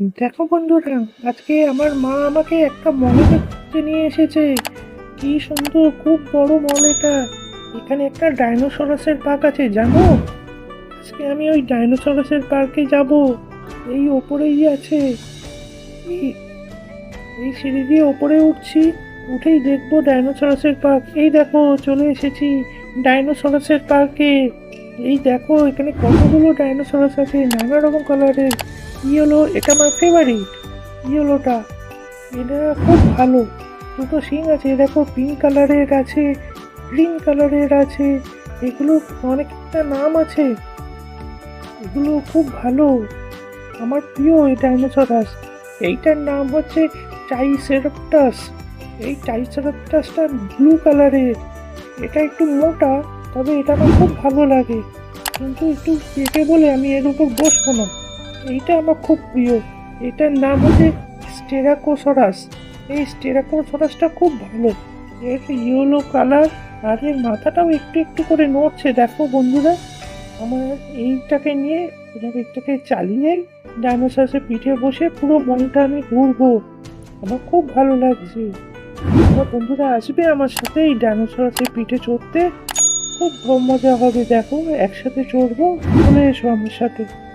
দেখো বন্ধুরা, আজকে আমার মা আমাকে একটা মলে ঘুরতে নিয়ে এসেছে। কি সুন্দর, খুব বড় মল এটা। এখানে একটা ডাইনোসরাসের পার্ক আছে, জানো? আজকে আমি ওই ডাইনোসরাসের পার্কে যাব। এই ওপরেই আছে। এই এই সিঁড়ি দিয়ে ওপরে উঠছি, উঠেই দেখবো ডাইনোসরাসের পার্ক। এই দেখো, চলে এসেছি ডাইনোসরাসের পার্কে। এই দেখো, এখানে কতগুলো ডাইনোসরাস আছে, নানা রকম কালারের। ইয়েলো, এটা আমার ফেভারিট। ইয়েলোটা, এটা খুব ভালো। দুটো শিং আছে, দেখো, পিঙ্ক কালারের আছে, গ্রিন কালারের আছে। এগুলো অনেকটা নাম আছে। এগুলো খুব ভালো। আমার প্রিয় এই ডাইনোসরাস। এইটার নাম হচ্ছে ট্রাইসেরাপটাস। এই ট্রাইসেরাপটাসটা ব্লু কালারের। এটা একটু মোটা, তবে এটা আমার খুব ভালো লাগে। কিন্তু একটু পেটে বলে আমি এর উপর বসবো না। এইটা আমার খুব প্রিয়। এটার নাম হচ্ছে স্টেরাকোসরাস। এই স্টেরাকোসরাসটা খুব ভালো। এর ইয়েলো কালার, আর এর মাথাটাও একটু একটু করে নড়ছে, দেখো বন্ধুরা। আমার এইটাকে নিয়ে, এটাকে চালিয়ে ডাইনোসরের পিঠে বসে পুরো মনটা আমি ঘুরবো। আমার খুব ভালো লাগছে। তোমরা বন্ধুরা আসবে আমার সাথে এই ডাইনোসরের পিঠে চড়তে। খুব মজা হবে, দেখো, একসাথে চড়বো। চলে এসো আমার সাথে।